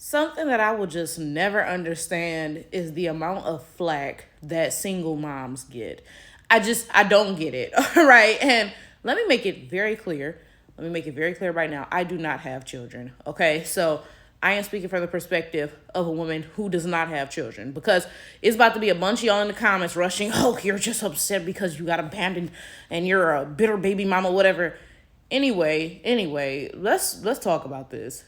Something that I will just never understand is the amount of flack that single moms get. I don't get it. All right. And let me make it very clear. Let me make it very clear right now. I do not have children. Okay. So I am speaking from the perspective of a woman who does not have children, because it's about to be a bunch of y'all in the comments rushing, oh, you're just upset because you got abandoned and you're a bitter baby mama, whatever. Anyway, let's talk about this.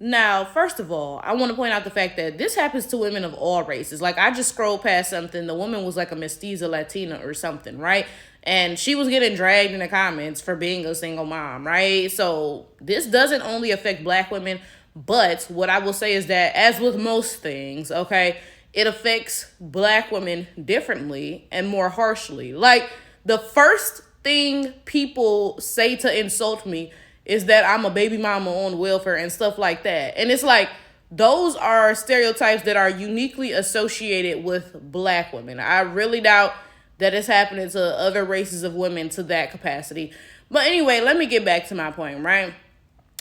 Now, first of all, I want to point out the fact that this happens to women of all races. Like, I just scrolled past something. The woman was like a mestiza Latina or something, right? And she was getting dragged in the comments for being a single mom, right? So this doesn't only affect black women, but what I will say is that, as with most things, okay, it affects black women differently and more harshly. Like, the first thing people say to insult me is that I'm a baby mama on welfare and stuff like that. And it's like, those are stereotypes that are uniquely associated with black women. I really doubt that it's happening to other races of women to that capacity. But anyway, let me get back to my point, right?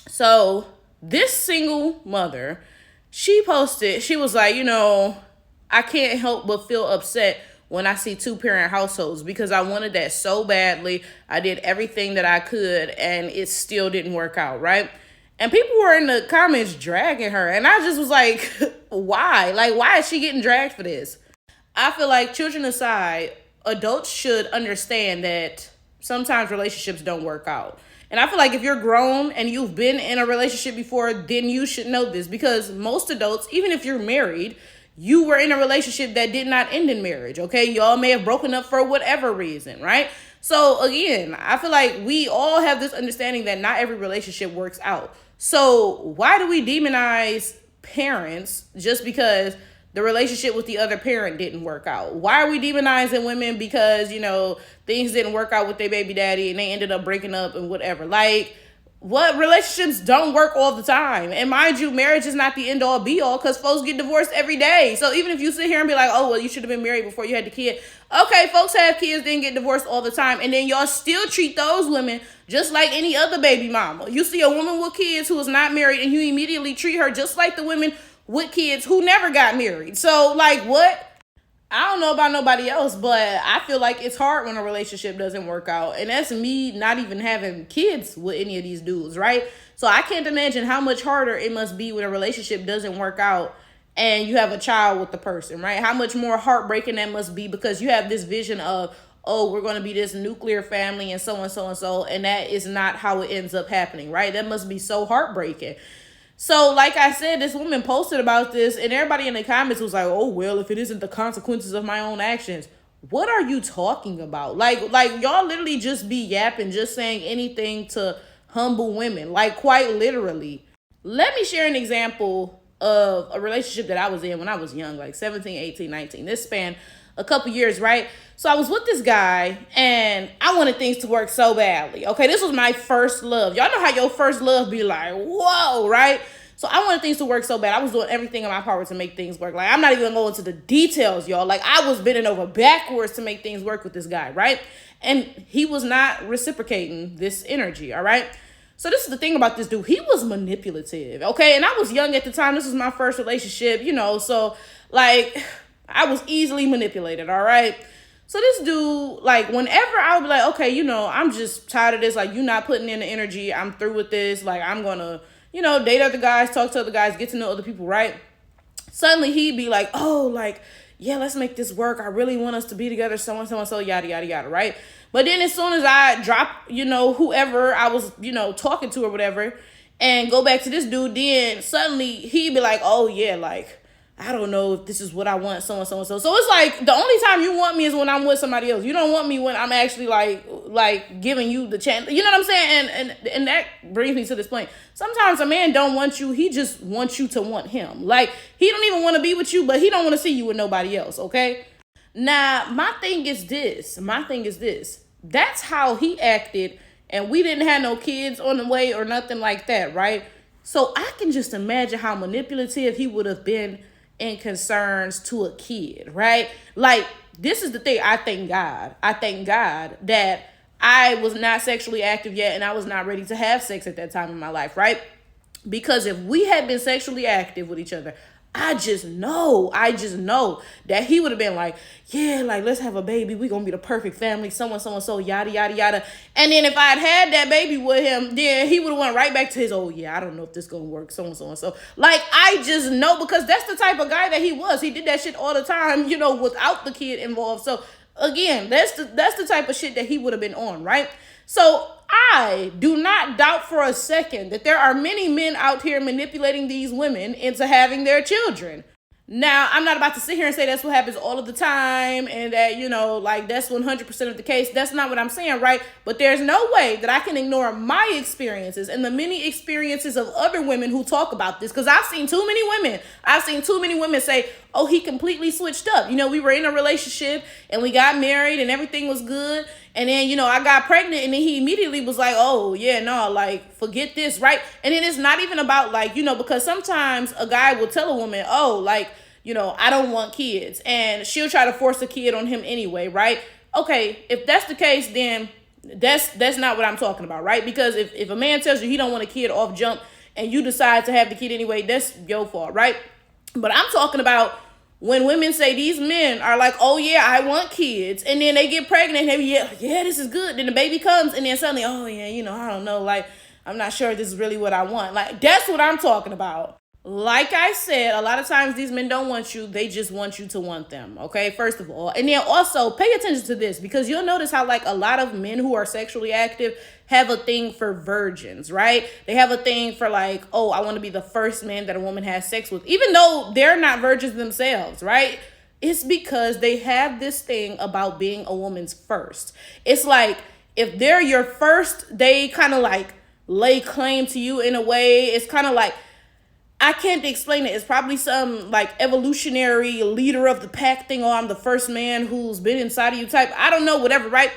So this single mother, she was like, I can't help but feel upset when I see two-parent households, because I wanted that so badly. I did everything that I could, and it still didn't work out, right? And people were in the comments dragging her, and I just was like, why? Like, why is she getting dragged for this? I feel like, children aside, adults should understand that sometimes relationships don't work out. And I feel like if you're grown and you've been in a relationship before, then you should know this, because most adults, even if you're married, you were in a relationship that did not end in marriage, okay? Y'all may have broken up for whatever reason, right? So again, I feel like we all have this understanding that not every relationship works out. So why do we demonize parents just because the relationship with the other parent didn't work out? Why are we demonizing women because, things didn't work out with their baby daddy and they ended up breaking up and whatever? Like, what relationships don't work all the time? And mind you, marriage is not the end all be all, because folks get divorced every day. So even if you sit here and be like, oh, well, you should have been married before you had the kid. Okay, folks have kids, then get divorced all the time. And then y'all still treat those women just like any other baby mama. You see a woman with kids who is not married, and you immediately treat her just like the women with kids who never got married. So like, what? I don't know about nobody else, but I feel like it's hard when a relationship doesn't work out. And that's me not even having kids with any of these dudes, right? So I can't imagine how much harder it must be when a relationship doesn't work out and you have a child with the person, right? How much more heartbreaking that must be, because you have this vision of, oh, we're going to be this nuclear family and so and so and so. And that is not how it ends up happening, right? That must be so heartbreaking. So, like I said, this woman posted about this, and everybody in the comments was like, oh, well, if it isn't the consequences of my own actions. What are you talking about? Like y'all literally just be yapping, just saying anything to humble women, like quite literally. Let me share an example of a relationship that I was in when I was young, like 17, 18, 19. This spanned a couple years, right? So I was with this guy, and I wanted things to work so badly. Okay, this was my first love. Y'all know how your first love be like, whoa, right? So I wanted things to work so bad. I was doing everything in my power to make things work. Like, I'm not even going into the details, y'all. Like, I was bending over backwards to make things work with this guy, right? And he was not reciprocating this energy, all right? So this is the thing about this dude. He was manipulative, okay? And I was young at the time. This was my first relationship, so, like, I was easily manipulated, all right? So this dude, like, whenever I would be like, okay, I'm just tired of this. Like, you not putting in the energy. I'm through with this. Like, I'm going to, date other guys, talk to other guys, get to know other people, right? Suddenly he'd be like, oh, like, yeah, let's make this work. I really want us to be together, so and so and so, yada, yada, yada, right? But then as soon as I drop, whoever I was, talking to or whatever, and go back to this dude, then suddenly he'd be like, oh, yeah, like, I don't know if this is what I want, so and so and so. So it's like, the only time you want me is when I'm with somebody else. You don't want me when I'm actually like giving you the chance. You know what I'm saying? And that brings me to this point. Sometimes a man don't want you. He just wants you to want him. Like, he don't even want to be with you, but he don't want to see you with nobody else, okay? Now, my thing is this. That's how he acted, and we didn't have no kids on the way or nothing like that, right? So I can just imagine how manipulative he would have been in concerns to a kid, right? Like, this is the thing. I thank God. I thank God that I was not sexually active yet and I was not ready to have sex at that time in my life, right? Because if we had been sexually active with each other, I just know that he would have been like, yeah, like, let's have a baby. We gonna be the perfect family, so and so, yada, yada, yada. And then if I'd had that baby with him, then he would have went right back to his, oh yeah, I don't know if this gonna work, so and so and so. Like, I just know, because that's the type of guy that he was. He did that shit all the time, without the kid involved. So again, that's the type of shit that he would have been on, right? So I do not doubt for a second that there are many men out here manipulating these women into having their children. Now, I'm not about to sit here and say that's what happens all of the time and that, like, that's 100% of the case. That's not what I'm saying, right? But there's no way that I can ignore my experiences and the many experiences of other women who talk about this, because I've seen too many women say, oh, he completely switched up. We were in a relationship and we got married and everything was good. And then, I got pregnant and then he immediately was like, oh, yeah, no, like, forget this, right? And then it's not even about, like, because sometimes a guy will tell a woman, oh, like, I don't want kids. And she'll try to force a kid on him anyway, right? Okay, if that's the case, then that's not what I'm talking about, right? Because if a man tells you he don't want a kid off jump and you decide to have the kid anyway, that's your fault, right? But I'm talking about when women say these men are like, oh yeah, I want kids, and then they get pregnant and yeah, this is good. Then the baby comes and then suddenly, oh yeah, I don't know, like, I'm not sure this is really what I want. Like, that's what I'm talking about. Like I said, a lot of times these men don't want you. They just want you to want them. Okay, first of all. And then also pay attention to this, because you'll notice how, like, a lot of men who are sexually active have a thing for virgins, right? They have a thing for, like, oh, I want to be the first man that a woman has sex with, even though they're not virgins themselves, right? It's because they have this thing about being a woman's first. It's like, if they're your first, they kind of like lay claim to you in a way. It's kind of like, I can't explain it. It's probably some like evolutionary leader of the pack thing. Oh, I'm the first man who's been inside of you type. I don't know, whatever, right?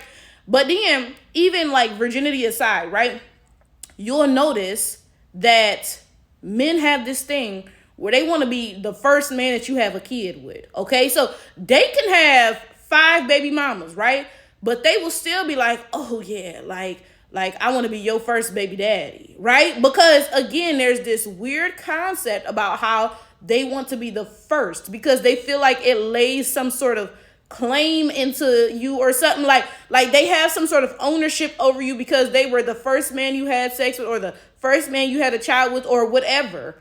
But then, even like virginity aside, right? You'll notice that men have this thing where they want to be the first man that you have a kid with. Okay, so they can have 5 baby mamas, right? But they will still be like, oh yeah, like I want to be your first baby daddy, right? Because again, there's this weird concept about how they want to be the first because they feel like it lays some sort of claim into you or something, like they have some sort of ownership over you because they were the first man you had sex with or the first man you had a child with or whatever.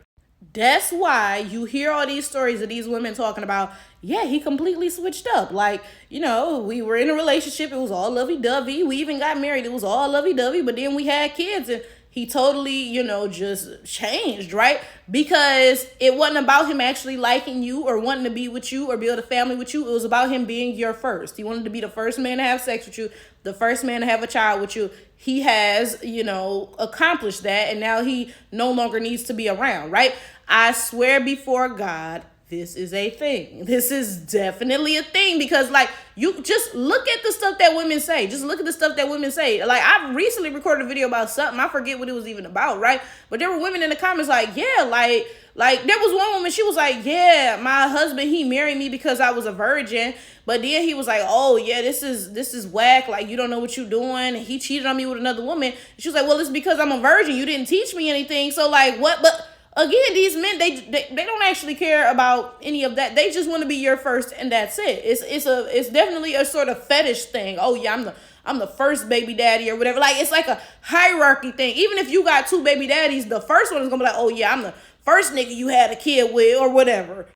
That's why you hear all these stories of these women talking about, yeah, he completely switched up. Like, we were in a relationship. It was all lovey-dovey. We even got married. It was all lovey-dovey. But then we had kids and he totally, just changed, right? Because it wasn't about him actually liking you or wanting to be with you or build a family with you. It was about him being your first. He wanted to be the first man to have sex with you, the first man to have a child with you. He has, accomplished that. And now he no longer needs to be around, right? I swear before God, this is a thing. This is definitely a thing because, like, you just look at the stuff that women say. Just look at the stuff that women say. Like, I recently recorded a video about something. I forget what it was even about, right? But there were women in the comments like, yeah, like there was one woman, she was like, yeah, my husband, he married me because I was a virgin. But then he was like, oh, yeah, this is whack. Like, you don't know what you're doing. He cheated on me with another woman. She was like, well, it's because I'm a virgin. You didn't teach me anything. So, like, what? But again, these men, they don't actually care about any of that. They just want to be your first, and that's it. It's definitely a sort of fetish thing. Oh yeah, I'm the first baby daddy or whatever. Like, it's like a hierarchy thing. Even if you got 2 baby daddies, the first one is gonna be like, oh yeah, I'm the first nigga you had a kid with or whatever.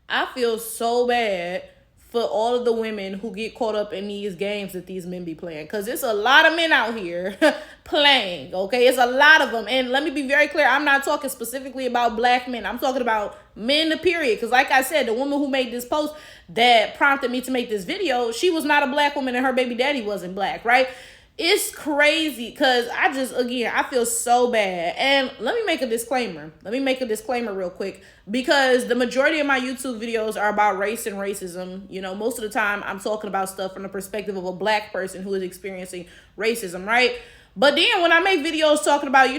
I feel so bad for all of the women who get caught up in these games that these men be playing. Because it's a lot of men out here playing, okay? It's a lot of them. And let me be very clear, I'm not talking specifically about black men. I'm talking about men, period. Because like I said, the woman who made this post that prompted me to make this video, she was not a black woman and her baby daddy wasn't black, right? It's crazy because I feel so bad. And let me make a disclaimer. Real quick, because the majority of my YouTube videos are about race and racism. Most of the time I'm talking about stuff from the perspective of a black person who is experiencing racism, right? But then when I make videos talking about,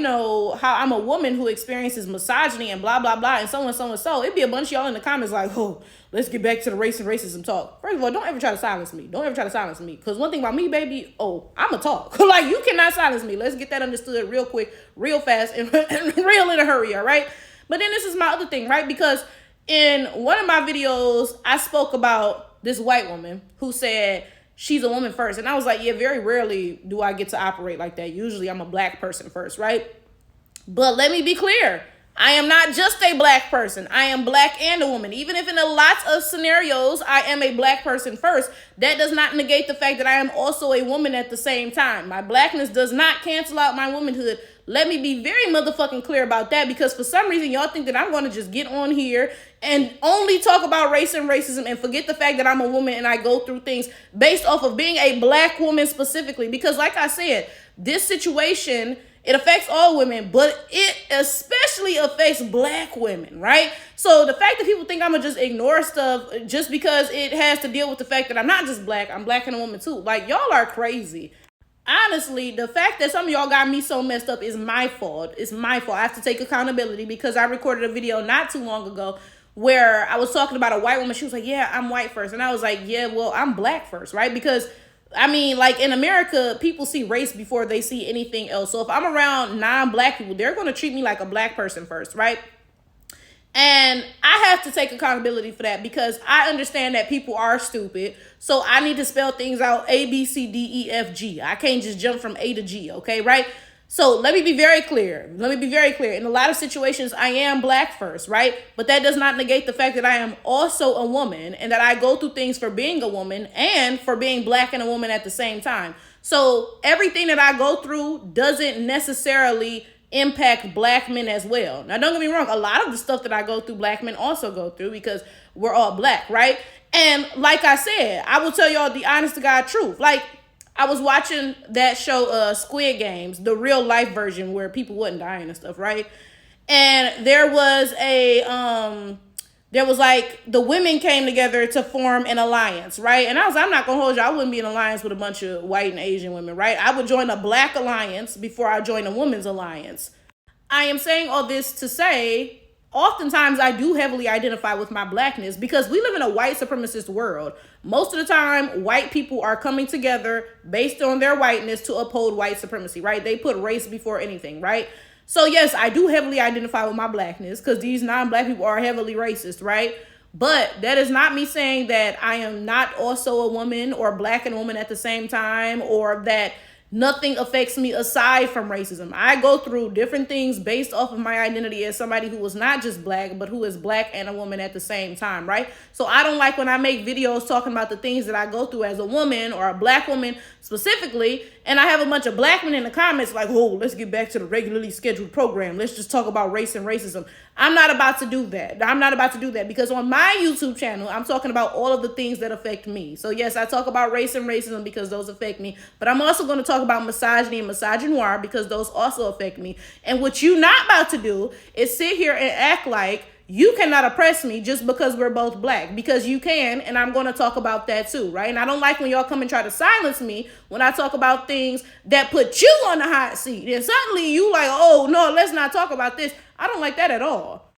how I'm a woman who experiences misogyny and blah, blah, blah, and so on, so and so, it'd be a bunch of y'all in the comments like, oh, let's get back to the race and racism talk. First of all, don't ever try to silence me. Don't ever try to silence me. Because one thing about me, baby, I'm a talk. Like, you cannot silence me. Let's get that understood real quick, real fast, and real in a hurry, all right? But then this is my other thing, right? Because in one of my videos, I spoke about this white woman who said she's a woman first. And I was like, yeah, very rarely do I get to operate like that. Usually I'm a black person first, right? But let me be clear. I am not just a black person. I am black and a woman. Even if in a lot of scenarios, I am a black person first, that does not negate the fact that I am also a woman at the same time. My blackness does not cancel out my womanhood. Let me be very motherfucking clear about that, because for some reason y'all think that I'm going to just get on here and only talk about race and racism and forget the fact that I'm a woman and I go through things based off of being a black woman specifically. Because like I said, this situation, it affects all women, but it especially affects black women, right? So the fact that people think I'm going to just ignore stuff just because it has to deal with the fact that I'm not just black, I'm black and a woman too. Like, y'all are crazy. Honestly, the fact that some of y'all got me so messed up is my fault. It's my fault. I have to take accountability, because I recorded a video not too long ago where I was talking about a white woman. She was like, yeah, I'm white first. And I was like, yeah, well, I'm black first, right? Because I mean, like in America, people see race before they see anything else. So if I'm around non-black people, they're going to treat me like a black person first, right? And I have to take accountability for that, because I understand that people are stupid. So I need to spell things out A, B, C, D, E, F, G. I can't just jump from A to G, okay, right? So let me be very clear. In a lot of situations, I am black first, right? But that does not negate the fact that I am also a woman, and that I go through things for being a woman and for being black and a woman at the same time. So everything that I go through doesn't necessarily impact black men as well. Now, don't get me wrong. A lot of the stuff that I go through, black men also go through, because we're all black, right? And like I said, I will tell y'all the honest to God truth. Like, I was watching that show, Squid Games, the real life version where people wasn't dying and stuff, right? And there was like the women came together to form an alliance, right? And I'm not gonna hold you. I wouldn't be in an alliance with a bunch of white and Asian women, right? I would join a black alliance before I join a women's alliance. I am saying all this to say, oftentimes I do heavily identify with my blackness, because we live in a white supremacist world. Most of the time, white people are coming together based on their whiteness to uphold white supremacy, right? They put race before anything, right? So yes, I do heavily identify with my blackness, because these non-black people are heavily racist, right? But that is not me saying that I am not also a woman, or black and a woman at the same time, or that nothing affects me aside from racism. I go through different things based off of my identity as somebody who was not just black, but who is black and a woman at the same time, right? So I don't like when I make videos talking about the things that I go through as a woman, or a black woman specifically, and I have a bunch of black men in the comments like, oh, let's get back to the regularly scheduled program. Let's just talk about race and racism. I'm not about to do that. Because on my YouTube channel, I'm talking about all of the things that affect me. So yes, I talk about race and racism because those affect me. But I'm also going to talk about misogyny and misogynoir, because those also affect me. And what you're not about to do is sit here and act like you cannot oppress me just because we're both black, because you can, and I'm going to talk about that too, right? And I don't like when y'all come and try to silence me when I talk about things that put you on the hot seat. And suddenly you like, oh, no, let's not talk about this. I don't like that at all.